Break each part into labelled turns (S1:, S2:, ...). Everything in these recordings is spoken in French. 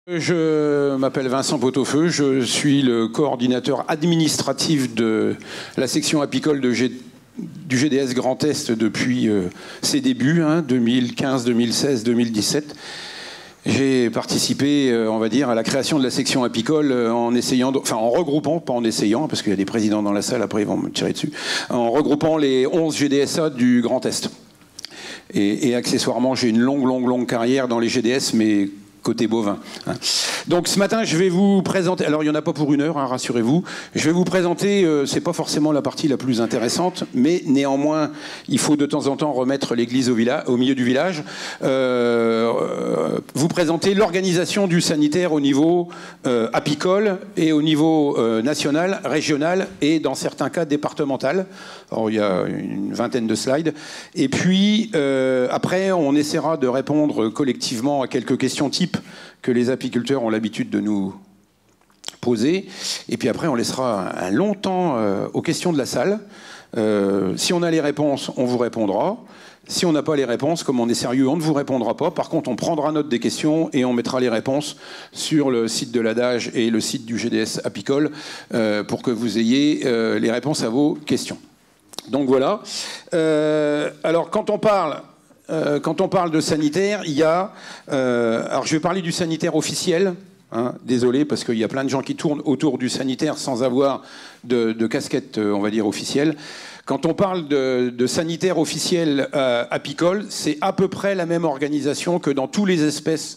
S1: Je m'appelle Vincent Pot-au-Feu, je suis le coordinateur administratif de la section apicole du GDS Grand Est depuis ses débuts, 2015, 2016, 2017. J'ai participé, on va dire, à la création de la section apicole en regroupant, pas en essayant, parce qu'il y a des présidents dans la salle, après ils vont me tirer dessus, en regroupant les 11 GDSA du Grand Est. Et accessoirement, j'ai une longue carrière dans les GDS, mais côté bovin. Donc ce matin, je vais vous présenter, alors il n'y en a pas pour une heure, rassurez-vous, je vais vous présenter, c'est pas forcément la partie la plus intéressante, mais néanmoins, il faut de temps en temps remettre l'église au milieu du village, vous présenter l'organisation du sanitaire au niveau apicole et au niveau national, régional et dans certains cas départemental. Alors, il y a une vingtaine de slides. Et puis, après, on essaiera de répondre collectivement à quelques questions types que les apiculteurs ont l'habitude de nous poser. Et puis après, on laissera un long temps aux questions de la salle. Si on a les réponses, on vous répondra. Si on n'a pas les réponses, comme on est sérieux, on ne vous répondra pas. Par contre, on prendra note des questions et on mettra les réponses sur le site de l'Adage et le site du GDS Apicole pour que vous ayez les réponses à vos questions. Donc voilà. Alors, quand on parle de sanitaire, il y a... alors je vais parler du sanitaire officiel. Désolé, parce qu'il y a plein de gens qui tournent autour du sanitaire sans avoir de casquette, on va dire, officielle. Quand on parle de sanitaire officiel apicole, c'est à peu près la même organisation que dans tous les espèces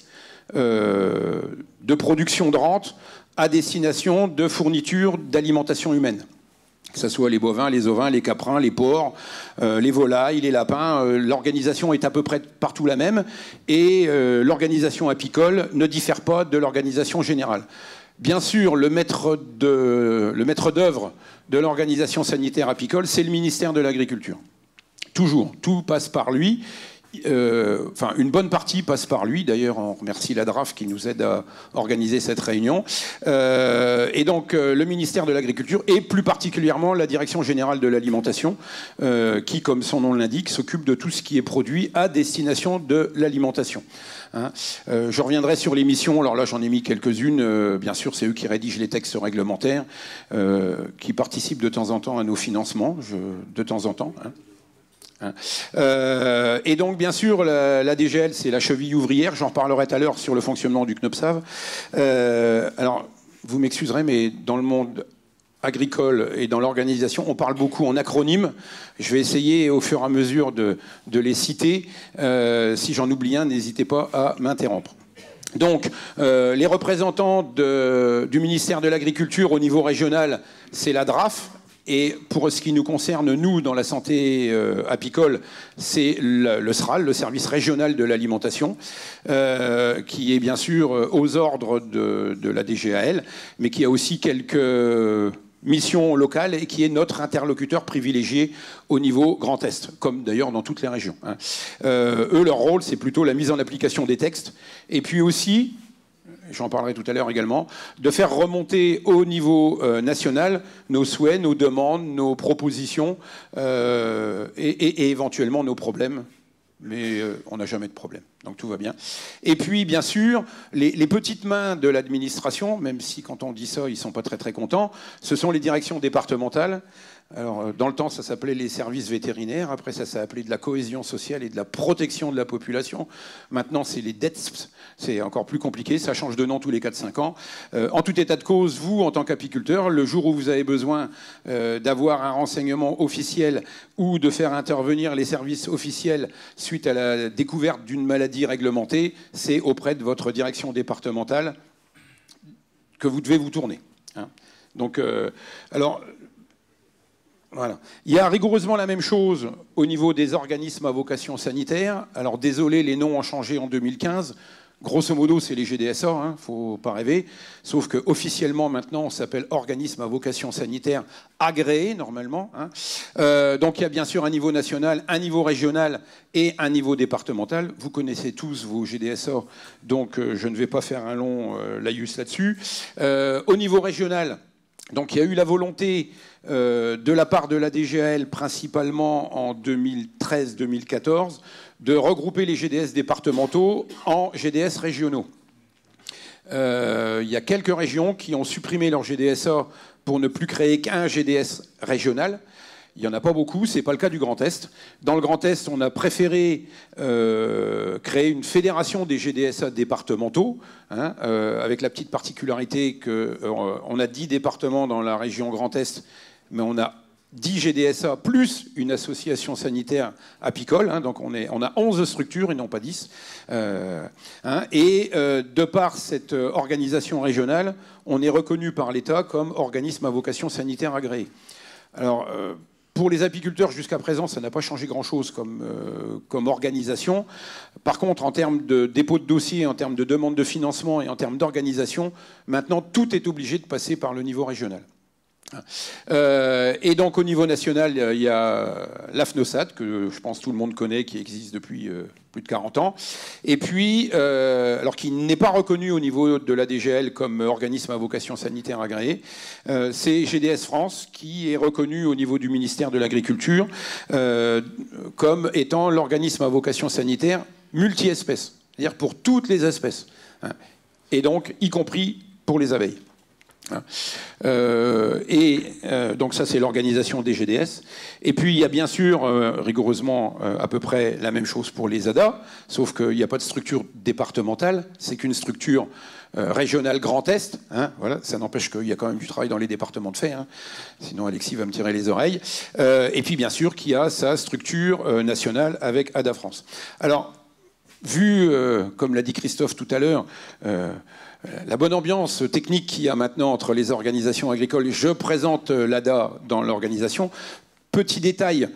S1: de production de rente à destination de fourniture d'alimentation humaine. Que ce soit les bovins, les ovins, les caprins, les porcs, les volailles, les lapins, l'organisation est à peu près partout la même et l'organisation apicole ne diffère pas de l'organisation générale. Bien sûr, le maître d'œuvre de l'organisation sanitaire apicole, c'est le ministère de l'Agriculture. Toujours, tout passe par lui. Enfin, une bonne partie passe par lui. D'ailleurs, on remercie la DRAF qui nous aide à organiser cette réunion. Et donc, le ministère de l'Agriculture et plus particulièrement la Direction générale de l'alimentation, qui, comme son nom l'indique, s'occupe de tout ce qui est produit à destination de l'alimentation. Je reviendrai sur les missions. Alors là, j'en ai mis quelques-unes. Bien sûr, c'est eux qui rédigent les textes réglementaires, qui participent de temps en temps à nos financements, de temps en temps. Et donc, bien sûr, la DGL, c'est la cheville ouvrière. J'en reparlerai tout à l'heure sur le fonctionnement du CNOPSAV. Alors, vous m'excuserez, mais dans le monde agricole et dans l'organisation, on parle beaucoup en acronymes. Je vais essayer, au fur et à mesure, de les citer. Si j'en oublie un, n'hésitez pas à m'interrompre. Donc, les représentants du ministère de l'Agriculture au niveau régional, c'est la DRAF. Et pour ce qui nous concerne, nous, dans la santé apicole, c'est le SRAL, le service régional de l'alimentation, qui est bien sûr aux ordres de la DGAL, mais qui a aussi quelques missions locales et qui est notre interlocuteur privilégié au niveau Grand Est, comme d'ailleurs dans toutes les régions. Eux, leur rôle, c'est plutôt la mise en application des textes, et puis aussi... j'en parlerai tout à l'heure également, de faire remonter au niveau national nos souhaits, nos demandes, nos propositions et éventuellement nos problèmes. Mais on n'a jamais de problème, donc tout va bien. Et puis, bien sûr, les petites mains de l'administration, même si quand on dit ça, ils ne sont pas très contents, ce sont les directions départementales. Alors, dans le temps, ça s'appelait les services vétérinaires. Après, ça s'est appelé de la cohésion sociale et de la protection de la population. Maintenant, c'est les DETSP. C'est encore plus compliqué. Ça change de nom tous les 4-5 ans. En tout état de cause, vous, en tant qu'apiculteur, le jour où vous avez besoin d'avoir un renseignement officiel ou de faire intervenir les services officiels suite à la découverte d'une maladie réglementée, c'est auprès de votre direction départementale que vous devez vous tourner. Donc, alors... voilà. Il y a rigoureusement la même chose au niveau des organismes à vocation sanitaire. Alors désolé, les noms ont changé en 2015. Grosso modo, c'est les GDSA, faut pas rêver. Sauf qu'officiellement, maintenant, on s'appelle organisme à vocation sanitaire agréé, normalement. Donc il y a bien sûr un niveau national, un niveau régional et un niveau départemental. Vous connaissez tous vos GDSA, donc je ne vais pas faire un long laïus là-dessus. Au niveau régional, Donc il y a eu la volonté de la part de la DGL, principalement en 2013-2014, de regrouper les GDS départementaux en GDS régionaux. Il y a quelques régions qui ont supprimé leur GDSA pour ne plus créer qu'un GDS régional. Il n'y en a pas beaucoup, ce n'est pas le cas du Grand Est. Dans le Grand Est, on a préféré créer une fédération des GDSA départementaux, hein, avec la petite particularité qu'on a 10 départements dans la région Grand Est, mais on a 10 GDSA plus une association sanitaire apicole, hein, donc on a 11 structures et non pas 10. De par cette organisation régionale, on est reconnu par l'État comme organisme à vocation sanitaire agréé. Alors, pour les apiculteurs, jusqu'à présent, ça n'a pas changé grand-chose comme organisation. Par contre, en termes de dépôt de dossier, en termes de demande de financement et en termes d'organisation, maintenant, tout est obligé de passer par le niveau régional. Et donc au niveau national, il y a l'AFNOSAT, que je pense tout le monde connaît, qui existe depuis plus de 40 ans, et puis, alors qui n'est pas reconnu au niveau de la DGL comme organisme à vocation sanitaire agréé, c'est GDS France, qui est reconnu au niveau du ministère de l'Agriculture comme étant l'organisme à vocation sanitaire multi-espèces, c'est-à-dire pour toutes les espèces, hein, et donc y compris pour les abeilles. Donc ça, c'est l'organisation des GDS. Et puis il y a bien sûr rigoureusement à peu près la même chose pour les ADA, sauf qu'il n'y a pas de structure départementale, c'est qu'une structure régionale Grand Est. Hein, voilà, ça n'empêche qu'il y a quand même du travail dans les départements de fait, hein, sinon Alexis va me tirer les oreilles. Et puis bien sûr qu'il y a sa structure nationale avec ADA France. Alors, vu, comme l'a dit Christophe tout à l'heure, la bonne ambiance technique qu'il y a maintenant entre les organisations agricoles, je présente l'ADA dans l'organisation. Petit détail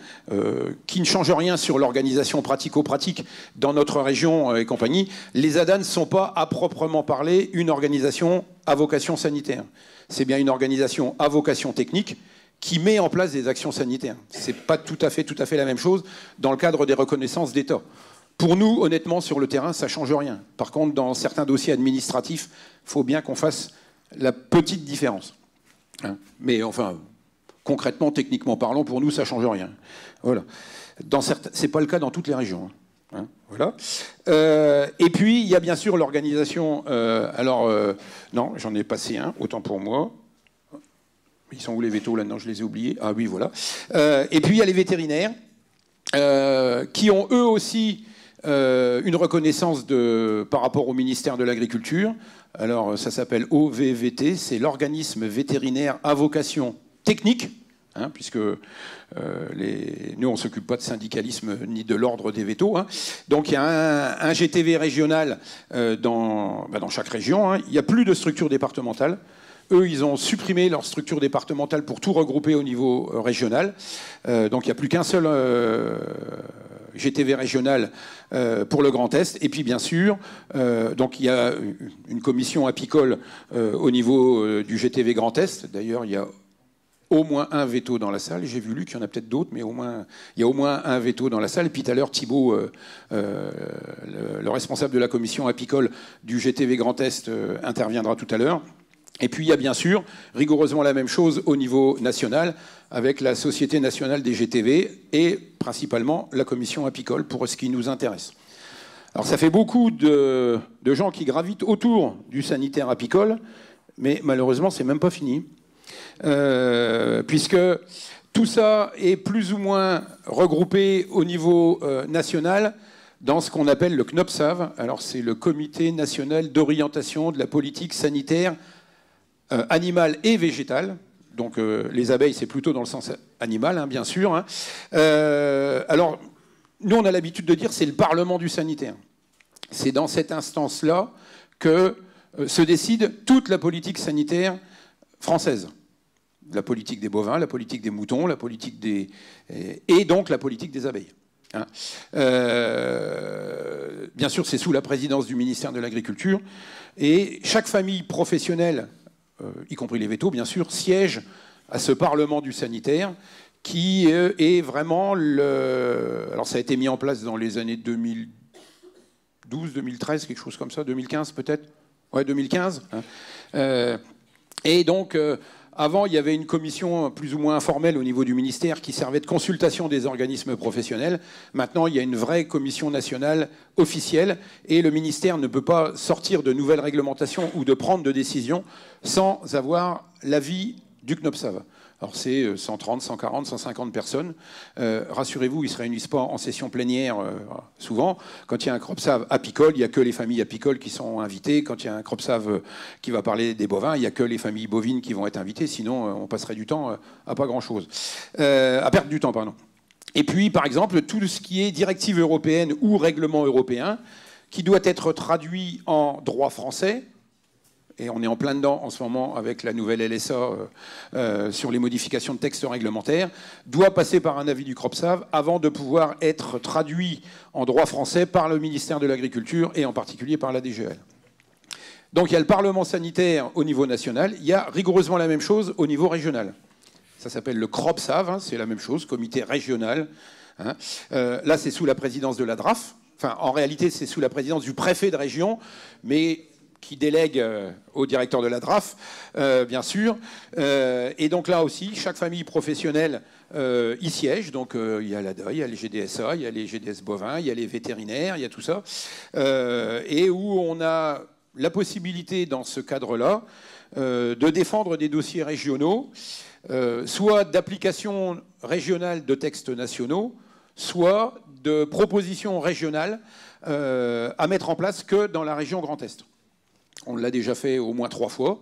S1: qui ne change rien sur l'organisation pratico-pratique dans notre région et compagnie, les ADA ne sont pas à proprement parler une organisation à vocation sanitaire. C'est bien une organisation à vocation technique qui met en place des actions sanitaires. Ce n'est pas tout à fait la même chose dans le cadre des reconnaissances d'État. Pour nous, honnêtement, sur le terrain, ça ne change rien. Par contre, dans certains dossiers administratifs, il faut bien qu'on fasse la petite différence. Hein, mais enfin, concrètement, techniquement parlant, pour nous, ça ne change rien. Voilà. Ce n'est pas le cas dans toutes les régions. Hein, voilà. Et puis, il y a bien sûr l'organisation... non, j'en ai passé un, autant pour moi. Ils sont où les vétos là-dedans? Je les ai oubliés. Ah oui, voilà. Et puis, il y a les vétérinaires qui ont eux aussi... une reconnaissance par rapport au ministère de l'Agriculture. Alors, ça s'appelle OVVT, c'est l'organisme vétérinaire à vocation technique, hein, puisque nous, on ne s'occupe pas de syndicalisme ni de l'ordre des vétos. Hein. Donc, il y a un GTV régional dans chaque région. Hein. Il n'y a plus de structure départementale. Eux, ils ont supprimé leur structure départementale pour tout regrouper au niveau régional. Donc, il n'y a plus qu'un seul GTV régional pour le Grand Est. Et puis, bien sûr, donc il y a une commission apicole au niveau du GTV Grand Est. D'ailleurs, il y a au moins un veto dans la salle. J'ai vu, Luc, qu'il y en a peut-être d'autres, mais il y a au moins un veto dans la salle. Et puis tout à l'heure, Thibault, le responsable de la commission apicole du GTV Grand Est, interviendra tout à l'heure. Et puis il y a bien sûr rigoureusement la même chose au niveau national avec la Société nationale des GTV et principalement la commission apicole pour ce qui nous intéresse. Alors ça fait beaucoup de gens qui gravitent autour du sanitaire apicole, mais malheureusement c'est même pas fini, puisque tout ça est plus ou moins regroupé au niveau national dans ce qu'on appelle le CNOPSAV. Alors c'est le Comité national d'orientation de la politique sanitaire animal et végétal. Donc les abeilles, c'est plutôt dans le sens animal, hein, bien sûr. Hein. Alors, nous, on a l'habitude de dire c'est le Parlement du sanitaire. C'est dans cette instance-là que se décide toute la politique sanitaire française. La politique des bovins, la politique des moutons, la politique et donc la politique des abeilles. Hein. Bien sûr, c'est sous la présidence du ministère de l'Agriculture. Et chaque famille professionnelle, y compris les vétos, bien sûr, siège à ce Parlement du sanitaire qui est vraiment Alors, ça a été mis en place dans les années 2012, 2013, quelque chose comme ça, 2015 peut-être. Ouais, 2015. Hein. Et donc, Avant, il y avait une commission plus ou moins informelle au niveau du ministère qui servait de consultation des organismes professionnels. Maintenant, il y a une vraie commission nationale officielle et le ministère ne peut pas sortir de nouvelles réglementations ou de prendre de décisions sans avoir l'avis du CNOPSAV. Alors c'est 130, 140, 150 personnes. Rassurez-vous, ils ne se réunissent pas en session plénière souvent. Quand il y a un CROPSAV apicole, il n'y a que les familles apicoles qui sont invitées. Quand il y a un CROPSAV qui va parler des bovins, il n'y a que les familles bovines qui vont être invitées. Sinon, on passerait du temps à pas grand-chose. À perdre du temps, pardon. Et puis, par exemple, tout ce qui est directive européenne ou règlement européen, qui doit être traduit en droit français, et on est en plein dedans en ce moment avec la nouvelle LSA sur les modifications de textes réglementaires, doit passer par un avis du CROPSAV avant de pouvoir être traduit en droit français par le ministère de l'Agriculture et en particulier par la DGL. Donc il y a le Parlement sanitaire au niveau national, il y a rigoureusement la même chose au niveau régional. Ça s'appelle le CROPSAV, hein, c'est la même chose, comité régional. Hein. Là, c'est sous la présidence de la DRAF. Enfin, en réalité, c'est sous la présidence du préfet de région, mais qui délègue au directeur de la DRAF, bien sûr. Et donc là aussi, chaque famille professionnelle y siège. Donc il y a l'ADA, il y a les GDSA, il y a les GDS bovins, il y a les vétérinaires, il y a tout ça. Et où on a la possibilité, dans ce cadre-là, de défendre des dossiers régionaux, soit d'application régionale de textes nationaux, soit de propositions régionales à mettre en place que dans la région Grand Est. On l'a déjà fait au moins 3 fois.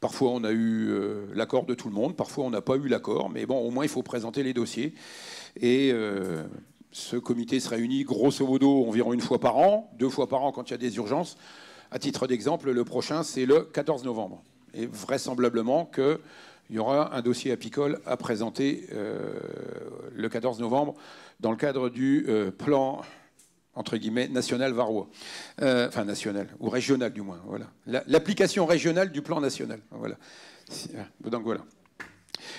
S1: Parfois, on a eu l'accord de tout le monde. Parfois, on n'a pas eu l'accord. Mais bon, au moins, il faut présenter les dossiers. Et ce comité se réunit grosso modo environ 1 fois par an, 2 fois par an quand il y a des urgences. À titre d'exemple, le prochain, c'est le 14 novembre. Et vraisemblablement qu'il y aura un dossier apicole à présenter le 14 novembre dans le cadre du plan entre guillemets, national varois. Enfin, national, ou régional du moins. Voilà. L'application régionale du plan national. Voilà. Donc voilà.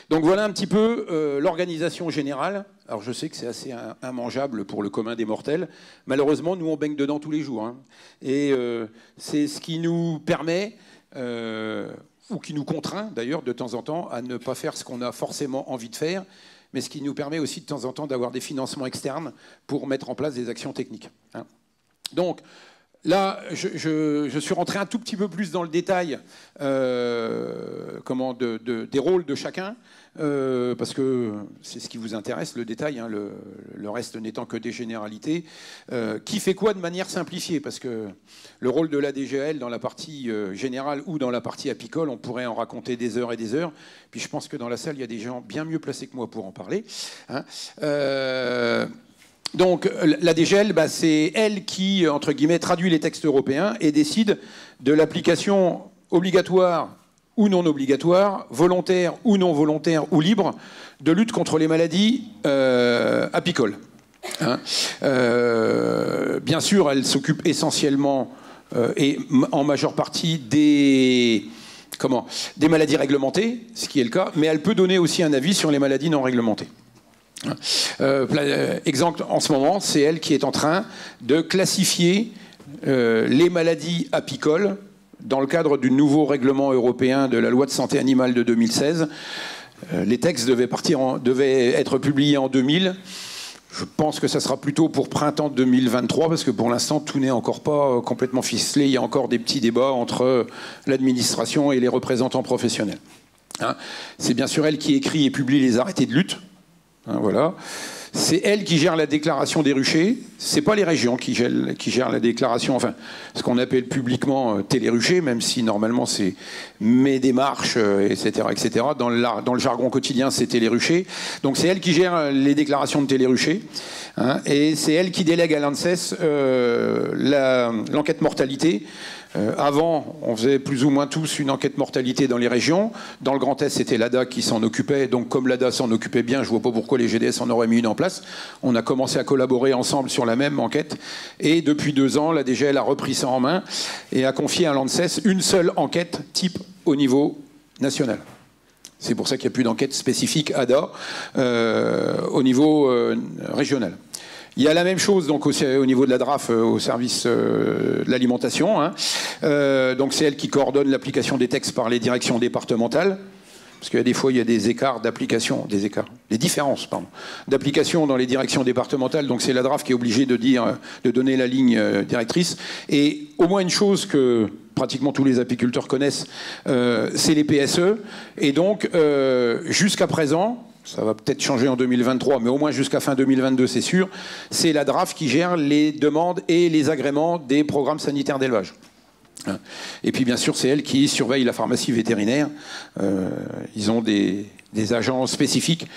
S1: Donc voilà un petit peu l'organisation générale. Alors je sais que c'est assez immangeable pour le commun des mortels. Malheureusement, nous on baigne dedans tous les jours. Hein. Et c'est ce qui nous permet, ou qui nous contraint d'ailleurs de temps en temps, à ne pas faire ce qu'on a forcément envie de faire, mais ce qui nous permet aussi de temps en temps d'avoir des financements externes pour mettre en place des actions techniques. Hein. Donc là, je suis rentré un tout petit peu plus dans le détail des rôles de chacun, parce que c'est ce qui vous intéresse, le détail, hein, le reste n'étant que des généralités. Qui fait quoi de manière simplifiée? Parce que le rôle de la DGL dans la partie générale ou dans la partie apicole, on pourrait en raconter des heures et des heures. Puis je pense que dans la salle, il y a des gens bien mieux placés que moi pour en parler. Hein. Donc la DGL, c'est elle qui, entre guillemets, traduit les textes européens et décide de l'application obligatoire ou non obligatoire, volontaire ou non volontaire ou libre, de lutte contre les maladies apicoles. Hein. Bien sûr, elle s'occupe essentiellement et en majeure partie des maladies réglementées, ce qui est le cas, mais elle peut donner aussi un avis sur les maladies non réglementées. Exemple en ce moment, c'est elle qui est en train de classifier les maladies apicoles dans le cadre du nouveau règlement européen de la loi de santé animale de 2016. Les textes devaient être publiés en 2000. Je pense que ça sera plutôt pour printemps 2023, parce que pour l'instant, tout n'est encore pas complètement ficelé. Il y a encore des petits débats entre l'administration et les représentants professionnels. Hein. C'est bien sûr elle qui écrit et publie les arrêtés de lutte. Hein, voilà. C'est elle qui gère la déclaration des ruchers. C'est pas les régions qui gèrent la déclaration, enfin, ce qu'on appelle publiquement téléruchers, même si normalement c'est mes démarches, etc., etc. Dans le jargon quotidien, c'est téléruchers. Donc c'est elle qui gère les déclarations de téléruchers. Hein, et c'est elle qui délègue à l'ANSES l'enquête mortalité. Avant, on faisait plus ou moins tous une enquête mortalité dans les régions. Dans le Grand Est, c'était l'ADA qui s'en occupait. Donc, comme l'ADA s'en occupait bien, je ne vois pas pourquoi les GDS en auraient mis une en place. On a commencé à collaborer ensemble sur la même enquête. Et depuis 2 ans, la DGL a repris ça en main et a confié à l'ANSES une seule enquête type au niveau national. C'est pour ça qu'il n'y a plus d'enquête spécifique ADA au niveau régional. Il y a la même chose donc au niveau de la DRAF au service de l'alimentation. Hein. Donc c'est elle qui coordonne l'application des textes par les directions départementales. Parce qu'il y a des fois, il y a des écarts d'application, des différences, pardon, d'application dans les directions départementales. Donc c'est la DRAF qui est obligée de donner la ligne directrice. Et au moins une chose que pratiquement tous les apiculteurs connaissent, c'est les PSE. Et donc, jusqu'à présent, ça va peut-être changer en 2023, mais au moins jusqu'à fin 2022, c'est sûr, c'est la DRAF qui gère les demandes et les agréments des programmes sanitaires d'élevage. Et puis bien sûr, c'est elle qui surveille la pharmacie vétérinaire. Ils ont des agents spécifiques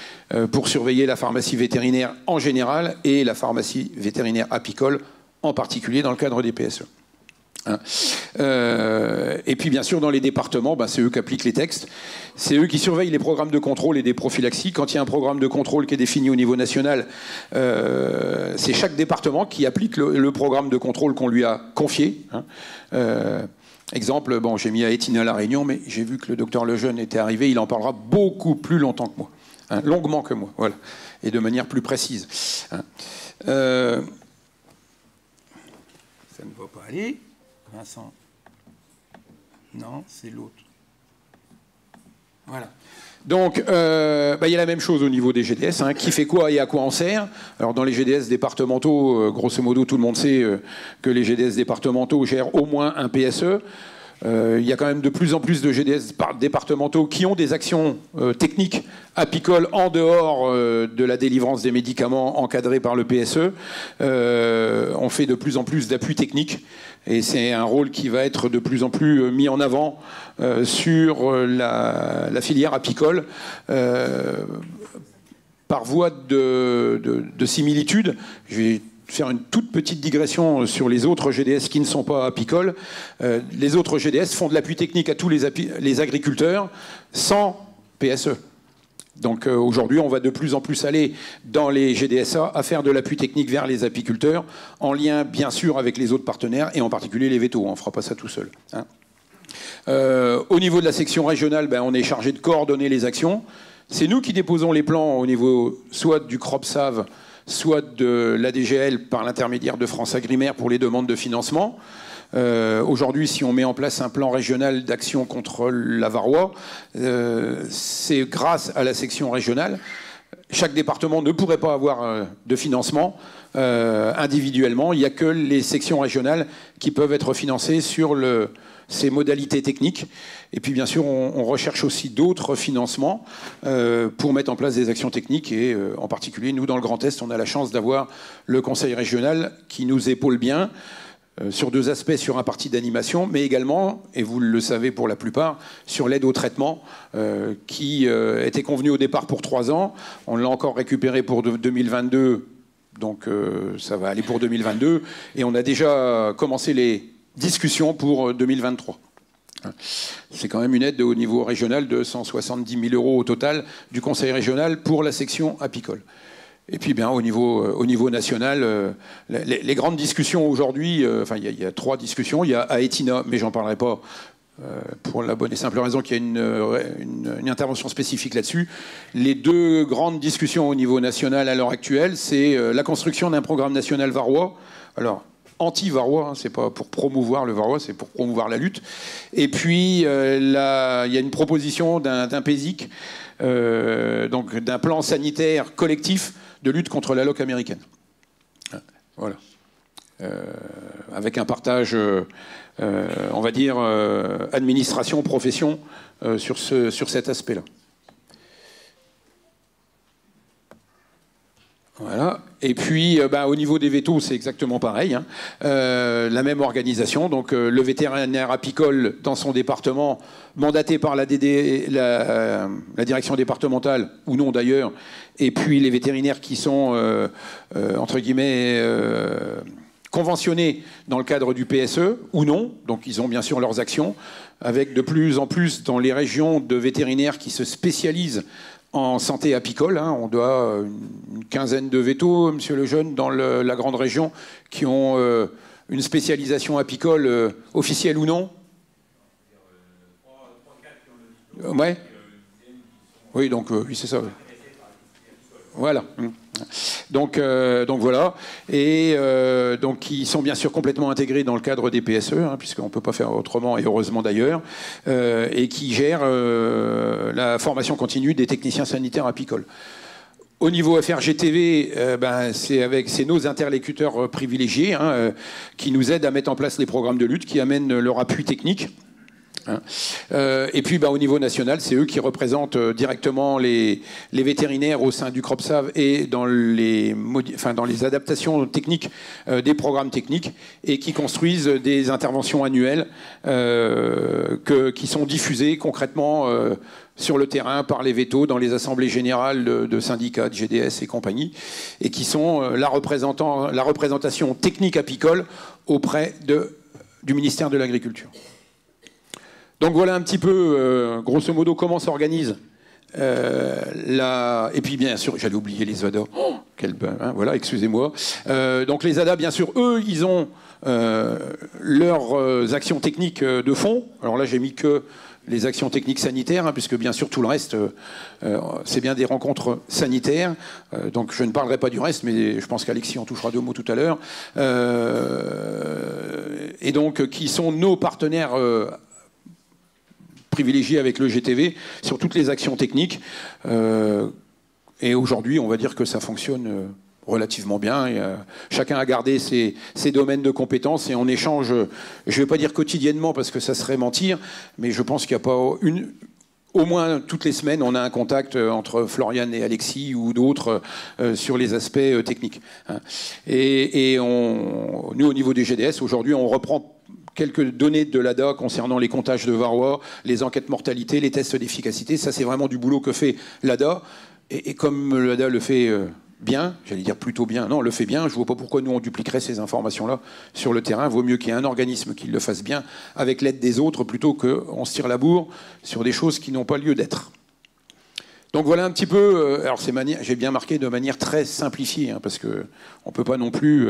S1: pour surveiller la pharmacie vétérinaire en général et la pharmacie vétérinaire apicole en particulier dans le cadre des PSE. Et puis bien sûr dans les départements, c'est eux qui appliquent les textes, c'est eux qui surveillent les programmes de contrôle et des prophylaxies. Quand il y a un programme de contrôle qui est défini au niveau national, c'est chaque département qui applique le programme de contrôle qu'on lui a confié. Exemple, bon, j'ai mis à Étina La Réunion, mais j'ai vu que le docteur Lejeune était arrivé, il en parlera beaucoup plus longtemps que moi, longuement que moi, voilà, et de manière plus précise. Ça ne va pas aller. Vincent. Non, c'est l'autre. Voilà. Donc, il y a la même chose au niveau des GDS. Qui fait quoi et à quoi on sert? Alors, dans les GDS départementaux, grosso modo, tout le monde sait que les GDS départementaux gèrent au moins un PSE. Il y a quand même de plus en plus de GDS départementaux qui ont des actions techniques apicoles en dehors de la délivrance des médicaments encadrés par le PSE. On fait de plus en plus d'appui technique et c'est un rôle qui va être de plus en plus mis en avant sur la filière apicole. Par voie de similitude, je vais faire une toute petite digression sur les autres GDS qui ne sont pas apicoles. Les autres GDS font de l'appui technique à tous les agriculteurs sans PSE. Donc aujourd'hui, on va de plus en plus aller dans les GDSA à faire de l'appui technique vers les apiculteurs, en lien bien sûr avec les autres partenaires, et en particulier les vétos. On ne fera pas ça tout seul. Au niveau de la section régionale, on est chargé de coordonner les actions. C'est nous qui déposons les plans au niveau soit du CropSav, soit de l'ADGL par l'intermédiaire de France Agrimaire pour les demandes de financement. Aujourd'hui, si on met en place un plan régional d'action contre la varroa, c'est grâce à la section régionale. Chaque département ne pourrait pas avoir de financement individuellement. Il n'y a que les sections régionales qui peuvent être financées sur ces modalités techniques. Et puis bien sûr, on recherche aussi d'autres financements pour mettre en place des actions techniques. Et en particulier, nous, dans le Grand Est, on a la chance d'avoir le Conseil régional qui nous épaule bien sur deux aspects, sur un parti d'animation, mais également, et vous le savez pour la plupart, sur l'aide au traitement qui était convenue au départ pour 3 ans. On l'a encore récupéré pour 2022, donc ça va aller pour 2022. Et on a déjà commencé les discussions pour 2023. C'est quand même une aide au niveau régional de 170 000 € au total du Conseil régional pour la section apicole. Et puis bien au niveau national, les grandes discussions aujourd'hui, il y a 3 discussions. Il y a à Étina, mais j'en parlerai pas pour la bonne et simple raison qu'il y a une intervention spécifique là-dessus. Les 2 grandes discussions au niveau national à l'heure actuelle, c'est la construction d'un programme national varroa. Alors, anti-varroa, c'est pas pour promouvoir le varroa, c'est pour promouvoir la lutte. Et puis, il y a une proposition d'un PESIC, donc d'un plan sanitaire collectif de lutte contre la loque américaine. Voilà. Avec un partage, on va dire, administration, profession, sur cet aspect-là. Voilà. Et puis, au niveau des vétos, c'est exactement pareil. La même organisation. Donc, le vétérinaire apicole dans son département, mandaté par la direction départementale, ou non d'ailleurs, et puis les vétérinaires qui sont, entre guillemets, conventionnés dans le cadre du PSE, ou non. Donc, ils ont bien sûr leurs actions, avec de plus en plus dans les régions de vétérinaires qui se spécialisent en santé apicole. On doit une quinzaine de vétos, monsieur Lejeune, dans la grande région, qui ont une spécialisation apicole officielle ou non. Ouais. Oui, donc oui, c'est ça. Voilà. Donc voilà. Et donc qui sont bien sûr complètement intégrés dans le cadre des PSE, hein, puisqu'on ne peut pas faire autrement, et heureusement d'ailleurs, et qui gèrent la formation continue des techniciens sanitaires apicoles. Au niveau FRGTV, c'est nos interlocuteurs privilégiés, hein, qui nous aident à mettre en place les programmes de lutte, qui amènent leur appui technique. Hein. Et puis au niveau national, c'est eux qui représentent directement les vétérinaires au sein du CROPSAV et dans les adaptations techniques des programmes techniques, et qui construisent des interventions annuelles qui sont diffusées concrètement sur le terrain par les vétos dans les assemblées générales de syndicats, de GDS et compagnie, et qui sont la représentation technique apicole auprès du ministère de l'Agriculture. Donc voilà un petit peu, grosso modo, comment s'organise et puis bien sûr, j'allais oublier les ADA. Oh, voilà, excusez-moi. Donc les ADA, bien sûr, eux, ils ont leurs actions techniques de fond. Alors là, j'ai mis que les actions techniques sanitaires, hein, puisque bien sûr tout le reste, c'est bien des rencontres sanitaires. Donc je ne parlerai pas du reste, mais je pense qu'Alexis en touchera 2 mots tout à l'heure. Et donc, qui sont nos partenaires privilégié avec le GTV sur toutes les actions techniques. Et aujourd'hui, on va dire que ça fonctionne relativement bien. Et, chacun a gardé ses domaines de compétences, et on échange, je ne vais pas dire quotidiennement parce que ça serait mentir, mais je pense qu'il n'y a pas au moins toutes les semaines, on a un contact entre Florian et Alexis ou d'autres sur les aspects techniques. Hein. Et nous, au niveau des GDS, aujourd'hui, on reprend quelques données de l'ADA concernant les comptages de varroa, les enquêtes mortalité, les tests d'efficacité. Ça, c'est vraiment du boulot que fait l'ADA. Et comme l'ADA le fait bien, j'allais dire plutôt bien, non, le fait bien, je ne vois pas pourquoi nous, on dupliquerait ces informations-là sur le terrain. Vaut mieux qu'il y ait un organisme qui le fasse bien avec l'aide des autres, plutôt qu'on se tire la bourre sur des choses qui n'ont pas lieu d'être. Donc voilà un petit peu, alors j'ai bien marqué de manière très simplifiée, hein, parce qu'on ne peut pas non plus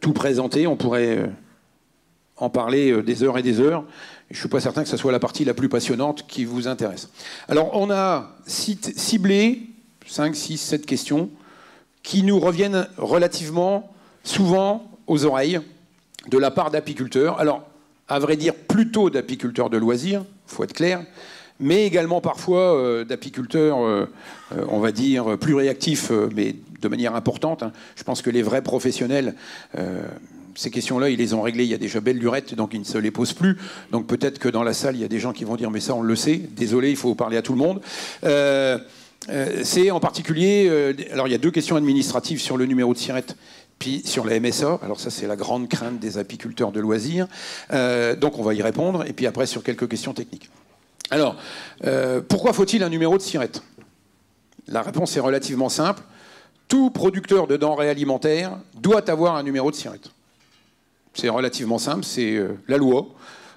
S1: tout présenter, on pourrait en parler des heures et des heures. Je ne suis pas certain que ce soit la partie la plus passionnante qui vous intéresse. Alors, on a ciblé 5, 6, 7 questions qui nous reviennent relativement souvent aux oreilles de la part d'apiculteurs. Alors, à vrai dire, plutôt d'apiculteurs de loisirs, il faut être clair, mais également parfois d'apiculteurs, on va dire, plus réactifs, mais de manière importante. Hein. Je pense que les vrais professionnels... ces questions-là, ils les ont réglées il y a déjà belle lurette, donc ils ne se les posent plus. Donc peut-être que dans la salle, il y a des gens qui vont dire « mais ça, on le sait, désolé, il faut parler à tout le monde ». C'est en particulier... alors il y a 2 questions administratives sur le numéro de SIRET, puis sur la MSA. Alors ça, c'est la grande crainte des apiculteurs de loisirs. Donc on va y répondre, et puis après sur quelques questions techniques. Alors, pourquoi faut-il un numéro de SIRET? La réponse est relativement simple. Tout producteur de denrées alimentaires doit avoir un numéro de SIRET. C'est relativement simple, c'est la loi.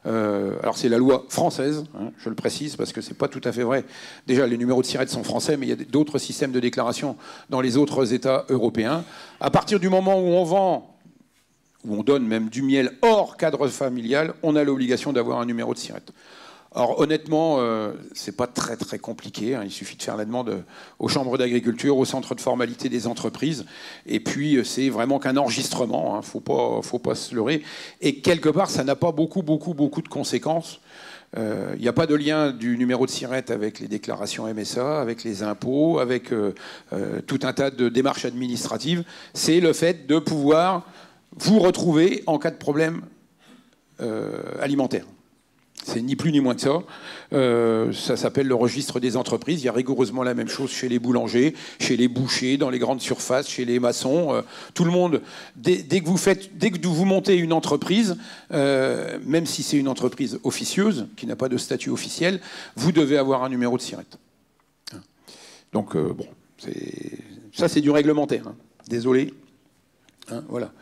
S1: Alors c'est la loi française, hein, je le précise, parce que c'est pas tout à fait vrai. Déjà, les numéros de SIRET sont français, mais il y a d'autres systèmes de déclaration dans les autres États européens. À partir du moment où on vend, où on donne même du miel hors cadre familial, on a l'obligation d'avoir un numéro de SIRET. Alors honnêtement, c'est pas très très compliqué, hein. Il suffit de faire la demande aux chambres d'agriculture, au centre de formalité des entreprises, et puis c'est vraiment qu'un enregistrement, hein. Faut pas se leurrer. Et quelque part, ça n'a pas beaucoup de conséquences. Il n'y a pas de lien du numéro de SIRET avec les déclarations MSA, avec les impôts, avec tout un tas de démarches administratives. C'est le fait de pouvoir vous retrouver en cas de problème alimentaire. C'est ni plus ni moins que ça. Ça s'appelle le registre des entreprises. Il y a rigoureusement la même chose chez les boulangers, chez les bouchers, dans les grandes surfaces, chez les maçons. Tout le monde, dès que vous montez une entreprise, même si c'est une entreprise officieuse, qui n'a pas de statut officiel, vous devez avoir un numéro de SIRET. Donc, bon, ça c'est du réglementaire. Hein. Désolé. Hein, voilà.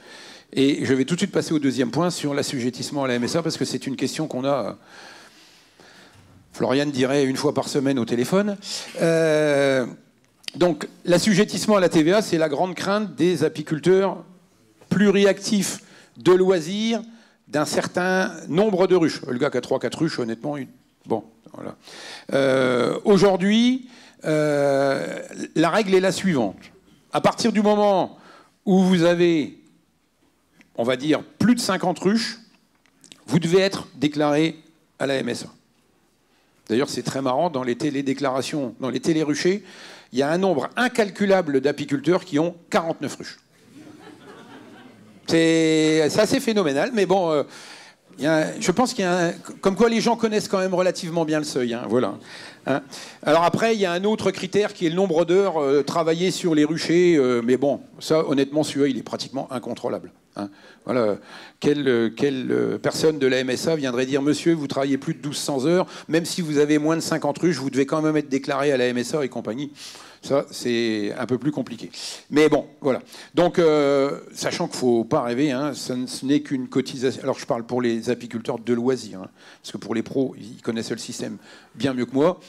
S1: Et je vais tout de suite passer au 2e point sur l'assujettissement à la MSA, parce que c'est une question qu'on a, Florian dirait, 1 fois par semaine au téléphone. Donc l'assujettissement à la TVA, c'est la grande crainte des apiculteurs pluriactifs de loisirs d'un certain nombre de ruches. Le gars qui a 3-4 ruches, honnêtement, bon, voilà. Aujourd'hui, la règle est la suivante. à partir du moment où vous avez, on va dire, plus de 50 ruches, vous devez être déclaré à la MSA. D'ailleurs, c'est très marrant, dans les télédéclarations, dans les téléruchers, il y a un nombre incalculable d'apiculteurs qui ont 49 ruches. C'est assez phénoménal, mais bon, je pense qu'il y a comme quoi les gens connaissent quand même relativement bien le seuil. Hein, voilà. Hein. Alors après, il y a un autre critère qui est le nombre d'heures travaillées sur les ruchers, mais bon, ça, honnêtement, celui-là, il est pratiquement incontrôlable. Hein. Voilà. Quelle personne de la MSA viendrait dire « Monsieur, vous travaillez plus de 1200 heures, même si vous avez moins de 50 ruches, vous devez quand même être déclaré à la MSA et compagnie ». Ça, c'est un peu plus compliqué. Mais bon, voilà. Donc, sachant qu'il ne faut pas rêver, hein, ce n'est qu'une cotisation. Alors, je parle pour les apiculteurs de loisirs, hein, parce que pour les pros, ils connaissent le système bien mieux que moi.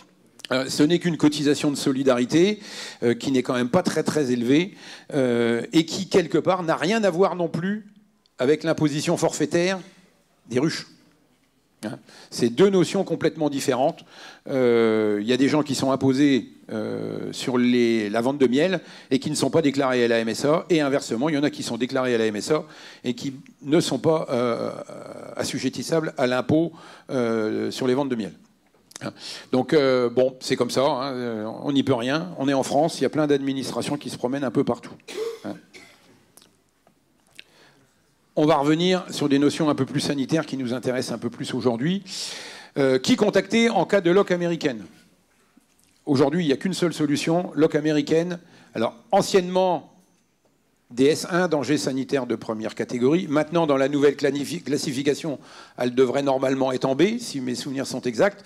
S1: Ce n'est qu'une cotisation de solidarité qui n'est quand même pas très, très élevée et qui, quelque part, n'a rien à voir non plus avec l'imposition forfaitaire des ruches. C'est deux notions complètement différentes. Il y a des gens qui sont imposés sur la vente de miel et qui ne sont pas déclarés à la MSA, et inversement, il y en a qui sont déclarés à la MSA et qui ne sont pas assujettissables à l'impôt sur les ventes de miel. Donc, bon, c'est comme ça, hein, on n'y peut rien. On est en France, il y a plein d'administrations qui se promènent un peu partout. Hein. On va revenir sur des notions un peu plus sanitaires qui nous intéressent un peu plus aujourd'hui. Qui contacter en cas de loc américaine? Aujourd'hui, il n'y a qu'une seule solution, loc américaine. Alors, anciennement, DS1, danger sanitaire de première catégorie. Maintenant, dans la nouvelle classification, elle devrait normalement être en B, si mes souvenirs sont exacts.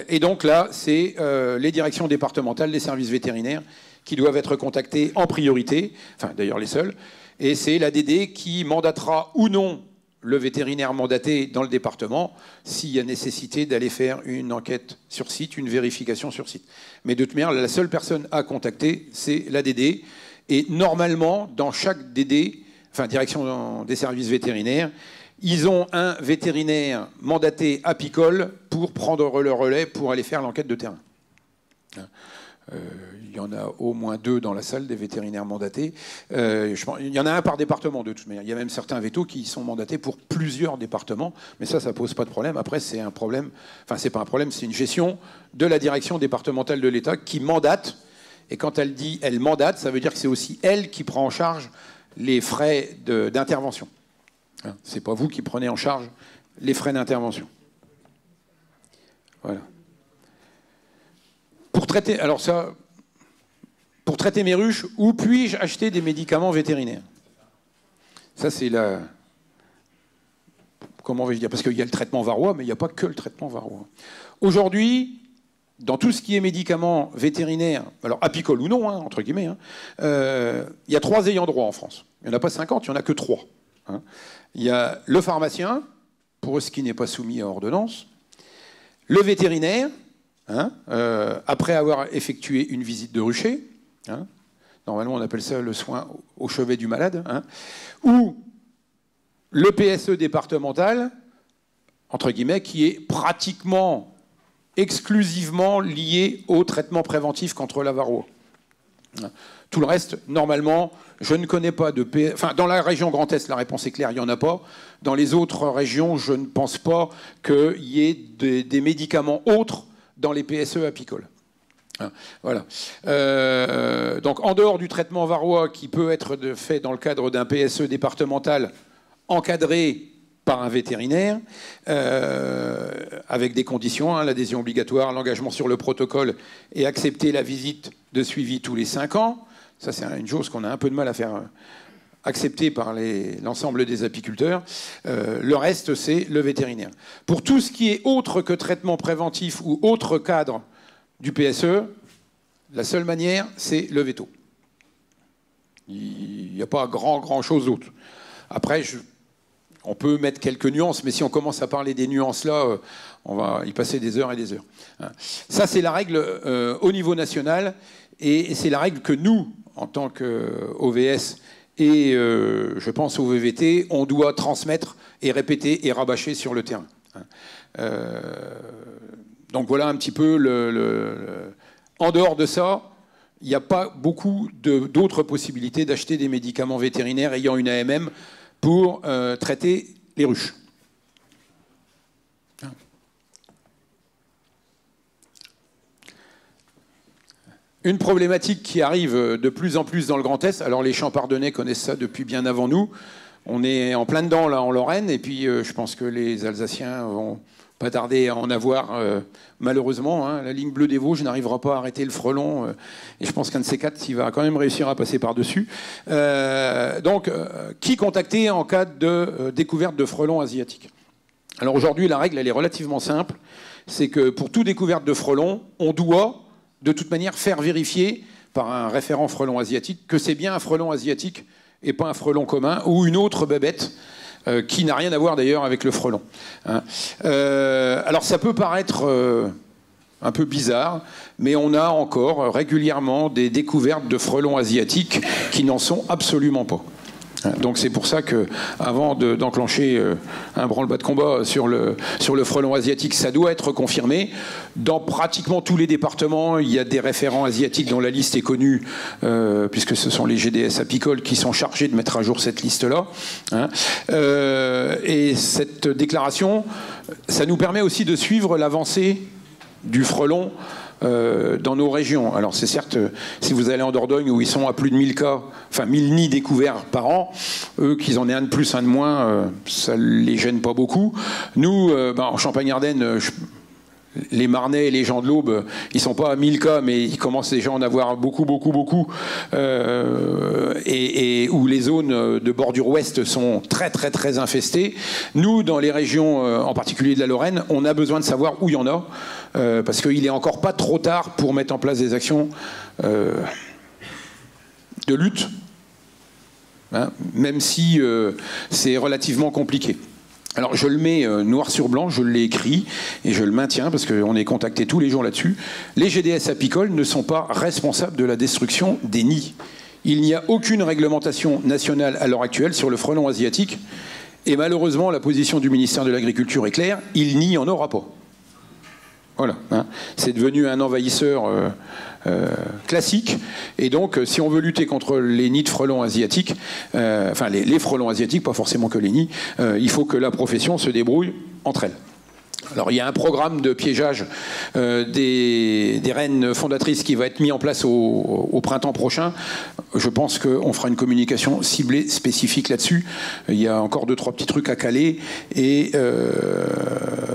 S1: Et donc là, c'est les directions départementales, les services vétérinaires, qui doivent être contactés en priorité, enfin d'ailleurs les seuls. Et c'est l'ADD qui mandatera ou non le vétérinaire mandaté dans le département s'il y a nécessité d'aller faire une enquête sur site, une vérification sur site. Mais de toute manière, la seule personne à contacter, c'est l'ADD. Et normalement, dans chaque DD, enfin direction des services vétérinaires, ils ont un vétérinaire mandaté apicole pour prendre le relais pour aller faire l'enquête de terrain. Il y en a au moins 2 dans la salle, des vétérinaires mandatés. Il y en a un par département, de toute manière. Il y a même certains vétos qui sont mandatés pour plusieurs départements, mais ça pose pas de problème. Après, c'est un problème, enfin, c'est pas un problème, c'est une gestion de la direction départementale de l'État qui mandate. Et quand elle dit elle mandate, ça veut dire que c'est aussi elle qui prend en charge les frais d'intervention. C'est pas vous qui prenez en charge les frais d'intervention. Voilà. Pour traiter, alors ça, pour traiter mes ruches, où puis-je acheter des médicaments vétérinaires? Ça, c'est la... Comment vais-je dire? Parce qu'il y a le traitement varroa, mais il n'y a pas que le traitement varroa. Aujourd'hui, dans tout ce qui est médicaments vétérinaires, alors apicoles ou non, hein, entre guillemets, hein, il y a 3 ayants droit en France. Il n'y en a pas 50, il n'y en a que 3. Hein. Il y a le pharmacien, pour ce qui n'est pas soumis à ordonnance, le vétérinaire, hein, après avoir effectué une visite de rucher, hein, normalement on appelle ça le soin au chevet du malade, hein, ou le PSE départemental, entre guillemets, qui est pratiquement exclusivement lié au traitement préventif contre la varroa. Tout le reste, normalement, je ne connais pas de... Enfin, dans la région Grand Est, la réponse est claire, il n'y en a pas. Dans les autres régions, je ne pense pas qu'il y ait des médicaments autres dans les PSE apicoles. Voilà. Donc, en dehors du traitement varroa qui peut être fait dans le cadre d'un PSE départemental encadré par un vétérinaire, avec des conditions, hein, l'adhésion obligatoire, l'engagement sur le protocole et accepter la visite de suivi tous les 5 ans. Ça, c'est une chose qu'on a un peu de mal à faire accepter par l'ensemble des apiculteurs. Le reste, c'est le vétérinaire. Pour tout ce qui est autre que traitement préventif ou autre cadre du PSE, la seule manière, c'est le veto. Il n'y a pas grand-chose d'autre. Après, on peut mettre quelques nuances, mais si on commence à parler des nuances là, on va y passer des heures et des heures. Ça, c'est la règle au niveau national, et c'est la règle que nous, en tant qu'OVS et je pense au VVT, on doit transmettre et répéter et rabâcher sur le terrain. Donc voilà un petit peu en dehors de ça, il n'y a pas beaucoup d'autres possibilités d'acheter des médicaments vétérinaires ayant une AMM pour traiter les ruches. Une problématique qui arrive de plus en plus dans le Grand Est, alors les Champardonnais connaissent ça depuis bien avant nous, on est en plein dedans là en Lorraine, et puis je pense que les Alsaciens vont pas tarder à en avoir, malheureusement. Hein, la ligne bleue des Vosges n'arrivera pas à arrêter le frelon, et je pense qu'un de ces quatre, il va quand même réussir à passer par-dessus. Donc, qui contacter en cas de découverte de frelons asiatiques? Alors aujourd'hui, la règle, elle est relativement simple, c'est que pour toute découverte de frelons, on doit de toute manière faire vérifier par un référent frelon asiatique que c'est bien un frelon asiatique et pas un frelon commun ou une autre bébête qui n'a rien à voir d'ailleurs avec le frelon. Hein. Alors ça peut paraître un peu bizarre, mais on a encore régulièrement des découvertes de frelons asiatiques qui n'en sont absolument pas. Donc c'est pour ça que, avant d'enclencher un branle-bas de combat sur le frelon asiatique, ça doit être confirmé. Dans pratiquement tous les départements, il y a des référents asiatiques dont la liste est connue, puisque ce sont les GDS apicoles qui sont chargés de mettre à jour cette liste-là. Hein. Et cette déclaration, ça nous permet aussi de suivre l'avancée du frelon dans nos régions. Alors c'est certes, si vous allez en Dordogne où ils sont à plus de 1000 cas, enfin 1000 nids découverts par an, eux qu'ils en aient un de plus, un de moins, ça les gêne pas beaucoup. Nous, en Champagne-Ardenne, les Marnais et les gens de l'Aube, ils sont pas à 1000 cas, mais ils commencent déjà à en avoir beaucoup, et où les zones de bordure ouest sont très, très, très infestées. Nous, dans les régions, en particulier de la Lorraine, on a besoin de savoir où il y en a, parce qu'il est encore pas trop tard pour mettre en place des actions de lutte, hein, même si c'est relativement compliqué. Alors je le mets noir sur blanc, je l'ai écrit et je le maintiens parce qu'on est contacté tous les jours là-dessus. Les GDS apicoles ne sont pas responsables de la destruction des nids. Il n'y a aucune réglementation nationale à l'heure actuelle sur le frelon asiatique et malheureusement la position du ministère de l'Agriculture est claire, il n'y en aura pas. Voilà, hein. C'est devenu un envahisseur classique, et donc si on veut lutter contre les nids de frelons asiatiques, enfin les frelons asiatiques, pas forcément que les nids, il faut que la profession se débrouille entre elles. Alors il y a un programme de piégeage des rennes fondatrices qui va être mis en place au printemps prochain. Je pense qu'on fera une communication ciblée spécifique là-dessus. Il y a encore 2-3 petits trucs à caler et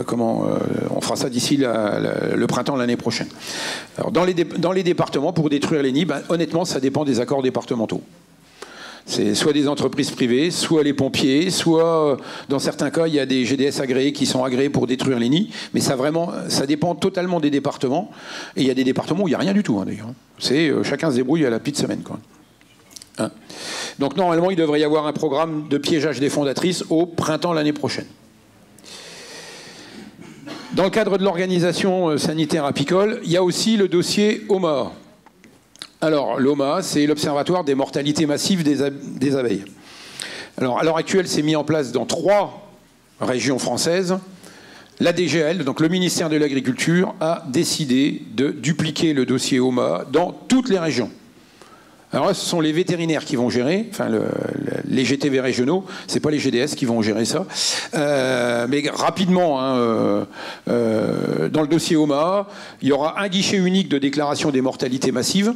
S1: on fera ça d'ici le printemps l'année prochaine. Alors dans les départements, pour détruire les nids, honnêtement ça dépend des accords départementaux. C'est soit des entreprises privées, soit les pompiers, soit, dans certains cas, il y a des GDS agréés qui sont agréés pour détruire les nids. Mais ça dépend totalement des départements. Et il y a des départements où il n'y a rien du tout, hein, d'ailleurs. Chacun se débrouille à la petite semaine, quoi. Hein. Donc normalement, il devrait y avoir un programme de piégeage des fondatrices au printemps l'année prochaine. Dans le cadre de l'organisation sanitaire apicole, il y a aussi le dossier OMA. Alors, l'OMA, c'est l'Observatoire des mortalités massives des abeilles. Alors, à l'heure actuelle, c'est mis en place dans 3 régions françaises. La DGL, donc le ministère de l'Agriculture, a décidé de dupliquer le dossier OMA dans toutes les régions. Alors là, ce sont les vétérinaires qui vont gérer, enfin les GTV régionaux, c'est pas les GDS qui vont gérer ça. Mais rapidement, hein, dans le dossier OMA, il y aura un guichet unique de déclaration des mortalités massives,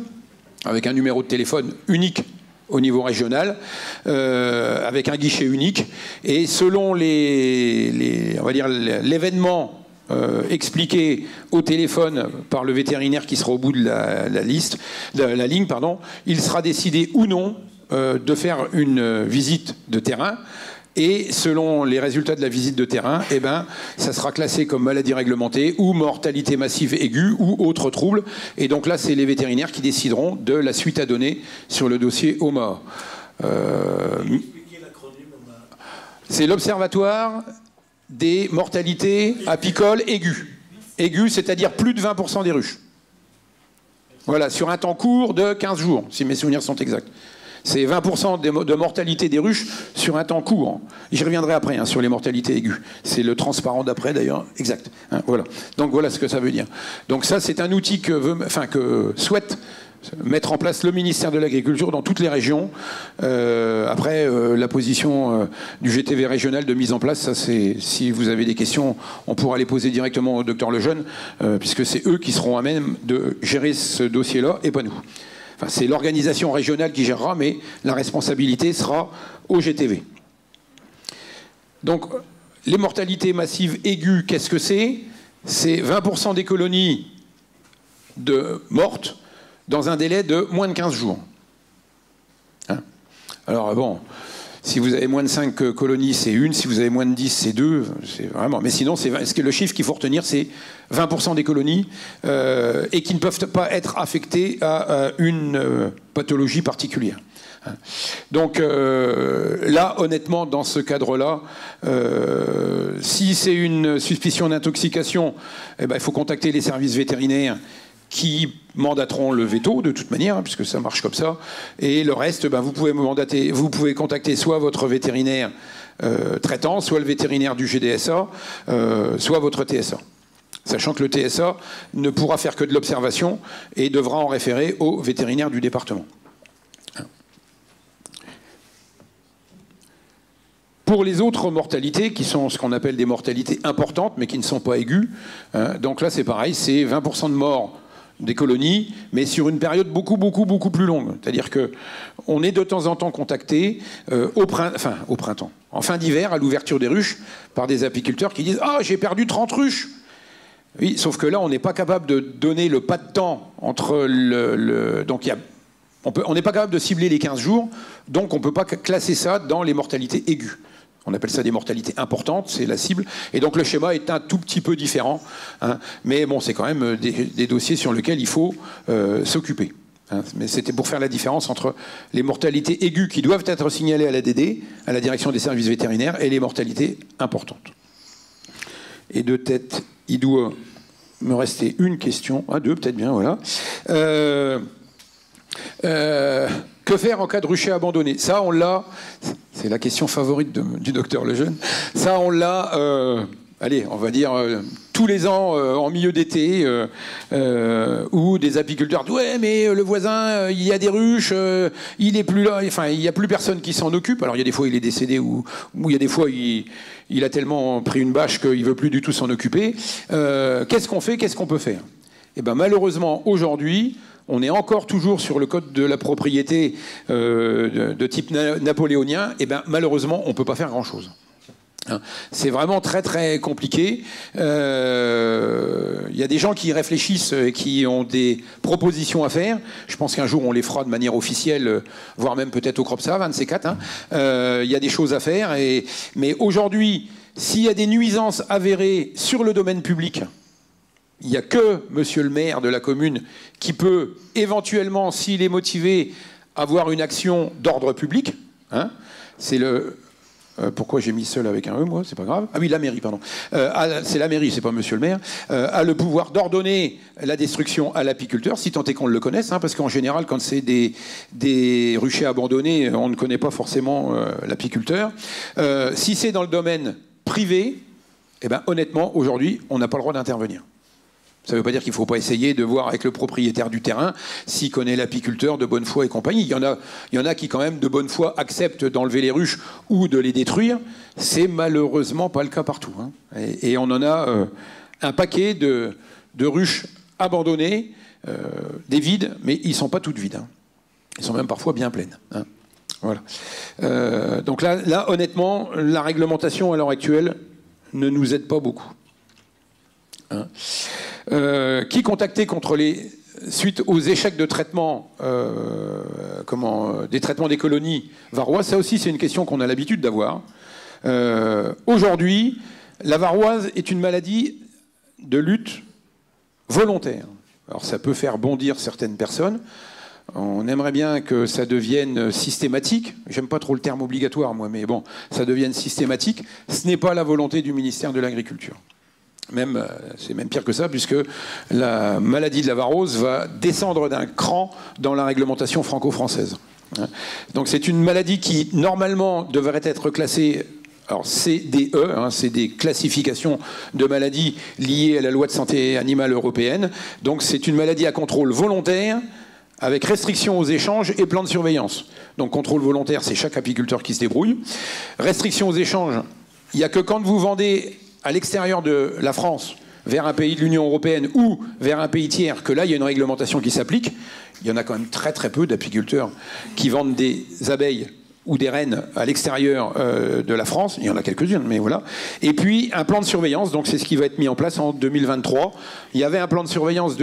S1: avec un numéro de téléphone unique au niveau régional, avec un guichet unique. Et selon on va dire l'événement expliqué au téléphone par le vétérinaire qui sera au bout de la ligne, il sera décidé ou non de faire une visite de terrain. Et selon les résultats de la visite de terrain, ça sera classé comme maladie réglementée ou mortalité massive aiguë ou autre trouble. Et donc là, c'est les vétérinaires qui décideront de la suite à donner sur le dossier OMA. C'est l'Observatoire des mortalités apicoles aiguës. Aiguës, c'est-à-dire plus de 20% des ruches. Voilà, sur un temps court de 15 jours, si mes souvenirs sont exacts. C'est 20% de mortalité des ruches sur un temps court. J'y reviendrai après, hein, sur les mortalités aiguës. C'est le transparent d'après, d'ailleurs. Exact. Hein, voilà. Donc voilà ce que ça veut dire. Donc ça, c'est un outil que souhaite mettre en place le ministère de l'Agriculture dans toutes les régions. Après, la position du GTV régional de mise en place, ça c'est, si vous avez des questions, on pourra les poser directement au docteur Lejeune, puisque c'est eux qui seront à même de gérer ce dossier-là, et pas nous. Enfin, c'est l'organisation régionale qui gérera, mais la responsabilité sera au GTV. Donc, les mortalités massives aiguës, qu'est-ce que c'est? C'est 20% des colonies mortes dans un délai de moins de 15 jours. Hein? Alors bon, si vous avez moins de 5 colonies, c'est une. Si vous avez moins de 10, c'est 2. Vraiment. Mais sinon, le chiffre qu'il faut retenir, c'est 20% des colonies et qui ne peuvent pas être affectées à une pathologie particulière. Donc là, honnêtement, dans ce cadre-là, si c'est une suspicion d'intoxication, eh ben, il faut contacter les services vétérinaires qui mandateront le veto de toute manière, hein, puisque ça marche comme ça. Et le reste, ben, vous pouvez contacter soit votre vétérinaire traitant, soit le vétérinaire du GDSA, soit votre TSA. Sachant que le TSA ne pourra faire que de l'observation et devra en référer au vétérinaire du département. Pour les autres mortalités, qui sont ce qu'on appelle des mortalités importantes, mais qui ne sont pas aiguës, hein, donc là c'est pareil, c'est 20% de morts des colonies, mais sur une période beaucoup plus longue. C'est-à-dire qu'on est de temps en temps contacté au printemps, en fin d'hiver, à l'ouverture des ruches, par des apiculteurs qui disent « Ah, j'ai perdu 30 ruches !» Oui, sauf que là, on n'est pas capable de donner le pas de temps entre donc on n'est pas capable de cibler les 15 jours, donc on ne peut pas classer ça dans les mortalités aiguës. On appelle ça des mortalités importantes, c'est la cible. Et donc le schéma est un tout petit peu différent. Hein, mais bon, c'est quand même des dossiers sur lesquels il faut s'occuper. Hein, mais c'était pour faire la différence entre les mortalités aiguës qui doivent être signalées à l'ADD, à la direction des services vétérinaires, et les mortalités importantes. Et de tête, il doit me rester une question. Ah, deux peut-être bien, voilà. Que faire en cas de rucher abandonné? Ça, on l'a. C'est la question favorite du docteur Lejeune. Ça, on l'a. Allez, on va dire tous les ans en milieu d'été, où des apiculteurs disent ouais, mais le voisin, il y a des ruches, il est plus là. Enfin, il n'y a plus personne qui s'en occupe. Alors, il y a des fois, il est décédé, ou il y a des fois, il a tellement pris une bâche qu'il veut plus du tout s'en occuper. Qu'est-ce qu'on fait? Qu'est-ce qu'on peut faire? Eh ben, malheureusement, aujourd'hui, on est encore toujours sur le code de la propriété de type napoléonien. Et ben, malheureusement, on ne peut pas faire grand-chose. C'est vraiment très très compliqué. Il y a des gens qui y réfléchissent et qui ont des propositions à faire. Je pense qu'un jour on les fera de manière officielle, voire même peut-être au CROPSAV, un de ces quatre. Il y a des choses à faire. Mais aujourd'hui, s'il y a des nuisances avérées sur le domaine public, il n'y a que monsieur le maire de la commune qui peut éventuellement, s'il est motivé, avoir une action d'ordre public. Hein. C'est le... pourquoi j'ai mis seul avec un E, moi? C'est pas grave. Ah oui, la mairie, pardon. C'est la mairie, c'est pas monsieur le maire. A le pouvoir d'ordonner la destruction à l'apiculteur, si tant est qu'on le connaisse, hein, parce qu'en général, quand c'est des ruchers abandonnés, on ne connaît pas forcément l'apiculteur. Si c'est dans le domaine privé, eh ben, honnêtement, aujourd'hui, on n'a pas le droit d'intervenir. Ça ne veut pas dire qu'il ne faut pas essayer de voir avec le propriétaire du terrain s'il connaît l'apiculteur de bonne foi et compagnie. Il y en a qui, quand même, de bonne foi, acceptent d'enlever les ruches ou de les détruire. C'est malheureusement pas le cas partout. Hein. Et on en a un paquet de ruches abandonnées, des vides, mais ils ne sont pas toutes vides. Hein. Ils sont même parfois bien pleines. Hein. Voilà. Donc là, honnêtement, la réglementation à l'heure actuelle ne nous aide pas beaucoup. Hein. Qui contacter suite aux échecs de traitement, des traitements des colonies varroises? Ça aussi, c'est une question qu'on a l'habitude d'avoir. Aujourd'hui, la varroise est une maladie de lutte volontaire. Alors, ça peut faire bondir certaines personnes. On aimerait bien que ça devienne systématique. J'aime pas trop le terme obligatoire, moi, mais bon, ça devienne systématique. Ce n'est pas la volonté du ministère de l'Agriculture. C'est même pire que ça, puisque la maladie de la varrose va descendre d'un cran dans la réglementation franco-française. Donc c'est une maladie qui, normalement, devrait être classée... Alors CDE, hein, c'est des classifications de maladies liées à la loi de santé animale européenne. Donc c'est une maladie à contrôle volontaire, avec restriction aux échanges et plan de surveillance. Donc contrôle volontaire, c'est chaque apiculteur qui se débrouille. Restriction aux échanges, il n'y a que quand vous vendez à l'extérieur de la France, vers un pays de l'Union européenne ou vers un pays tiers, que là, il y a une réglementation qui s'applique. Il y en a quand même très très peu d'apiculteurs qui vendent des abeilles ou des reines à l'extérieur de la France. Il y en a quelques-unes, mais voilà. Et puis, un plan de surveillance, donc c'est ce qui va être mis en place en 2023. Il y avait un plan de surveillance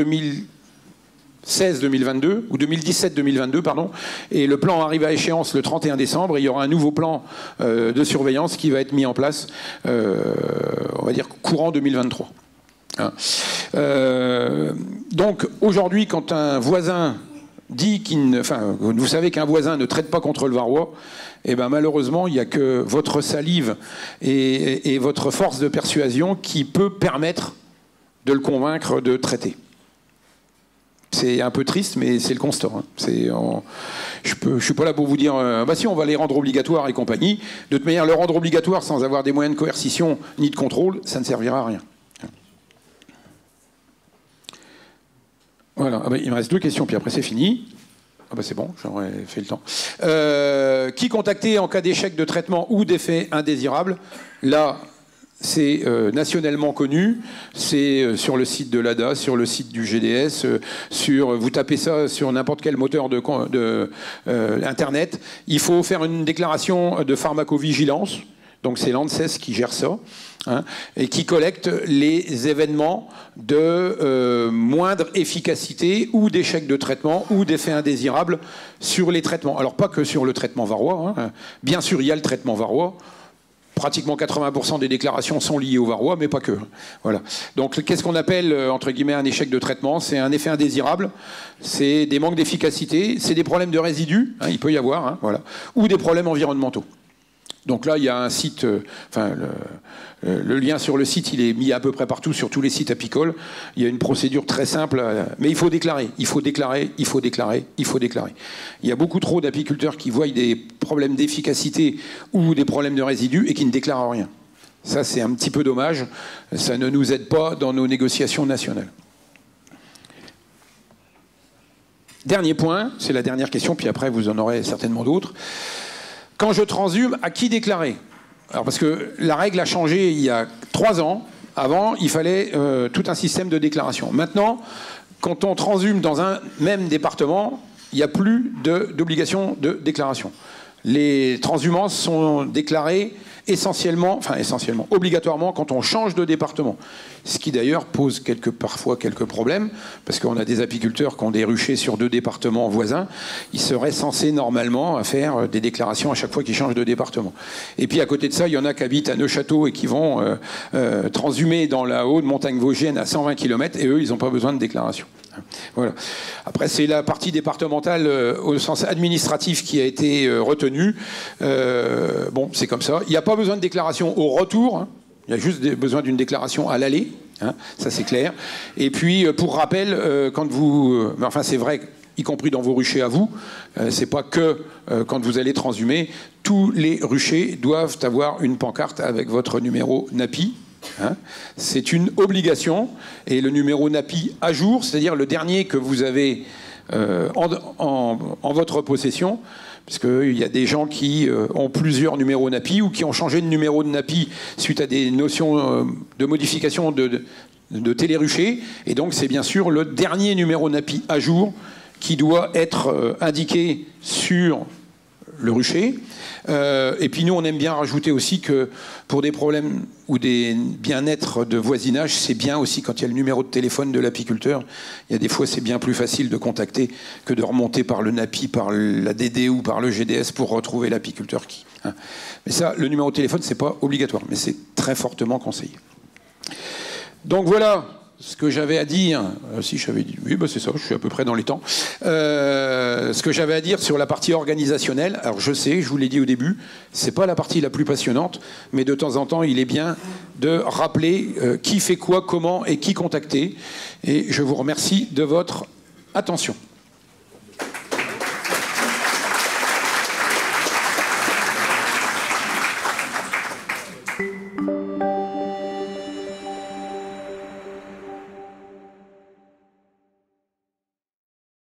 S1: 2016-2022, ou 2017-2022, pardon, et le plan arrive à échéance le 31 décembre, et il y aura un nouveau plan de surveillance qui va être mis en place, on va dire, courant 2023. Hein. Donc, aujourd'hui, quand un voisin dit vous savez qu'un voisin ne traite pas contre le varroa, eh ben malheureusement, il n'y a que votre salive et votre force de persuasion qui peut permettre de le convaincre de traiter. C'est un peu triste, mais c'est le constat. Hein. Je ne suis pas là pour vous dire bah si, on va les rendre obligatoires et compagnie. De toute manière, le rendre obligatoire sans avoir des moyens de coercition ni de contrôle, ça ne servira à rien. Voilà, ah bah, il me reste 2 questions, puis après c'est fini. Ah bah c'est bon, j'aurais fait le temps. Qui contacter en cas d'échec de traitement ou d'effet indésirable? Là, c'est nationalement connu, c'est sur le site de l'ADA, sur le site du GDS, vous tapez ça sur n'importe quel moteur Internet. Il faut faire une déclaration de pharmacovigilance, donc c'est l'ANSES qui gère ça. Hein, et qui collecte les événements de moindre efficacité ou d'échec de traitement ou d'effets indésirables sur les traitements. Alors pas que sur le traitement varroa. Hein. Bien sûr, il y a le traitement varroa. Pratiquement 80% des déclarations sont liées au varroa, mais pas que. Voilà. Donc qu'est-ce qu'on appelle, entre guillemets, un échec de traitement? C'est un effet indésirable, c'est des manques d'efficacité, c'est des problèmes de résidus, hein, il peut y avoir, hein, voilà, ou des problèmes environnementaux. Donc là, il y a un site, le lien sur le site, il est mis à peu près partout, sur tous les sites apicoles. Il y a une procédure très simple, mais il faut déclarer, il faut déclarer, il faut déclarer, il faut déclarer. Il y a beaucoup trop d'apiculteurs qui voient des problèmes d'efficacité ou des problèmes de résidus et qui ne déclarent rien. Ça, c'est un petit peu dommage. Ça ne nous aide pas dans nos négociations nationales. Dernier point, c'est la dernière question, puis après vous en aurez certainement d'autres. Quand je transhume, à qui déclarer? Alors parce que la règle a changé il y a 3 ans. Avant, il fallait tout un système de déclaration. Maintenant, quand on transhume dans un même département, il n'y a plus d'obligation de déclaration. Les transhumances sont déclarées obligatoirement quand on change de département. Ce qui d'ailleurs pose parfois quelques problèmes, parce qu'on a des apiculteurs qui ont des ruchers sur 2 départements voisins. Ils seraient censés normalement faire des déclarations à chaque fois qu'ils changent de département. Et puis à côté de ça, il y en a qui habitent à Neufchâteau et qui vont transhumer dans la haute montagne vosgienne à 120 km, et eux, ils n'ont pas besoin de déclaration. Voilà. Après, c'est la partie départementale au sens administratif qui a été retenue. Bon, c'est comme ça. Il n'y a pas besoin de déclaration au retour. Hein. Il y a juste besoin d'une déclaration à l'aller. Hein. Ça, c'est clair. Et puis, pour rappel, quand vous... enfin, c'est vrai, y compris dans vos ruchers à vous, c'est pas que quand vous allez transhumer, tous les ruchers doivent avoir une pancarte avec votre numéro NAPI. Hein, c'est une obligation, et le numéro NAPI à jour, c'est-à-dire le dernier que vous avez en votre possession, parce qu'il y a des gens qui ont plusieurs numéros NAPI ou qui ont changé de numéro de NAPI suite à des notions de modification de télérucher, et donc c'est bien sûr le dernier numéro NAPI à jour qui doit être indiqué sur le rucher. Et puis nous, on aime bien rajouter aussi que pour des problèmes ou des bien-être de voisinage, c'est bien aussi quand il y a le numéro de téléphone de l'apiculteur. Il y a des fois, c'est bien plus facile de contacter que de remonter par le NAPI, par la DD ou par le GDS pour retrouver l'apiculteur qui... Hein. Mais ça, le numéro de téléphone, c'est pas obligatoire, mais c'est très fortement conseillé. Donc voilà ce que j'avais à dire, si j'avais dit, oui, bah c'est ça, je suis à peu près dans les temps, ce que j'avais à dire sur la partie organisationnelle. Alors je sais, je vous l'ai dit au début, c'est pas la partie la plus passionnante, mais de temps en temps, il est bien de rappeler qui fait quoi, comment et qui contacter. Et je vous remercie de votre attention.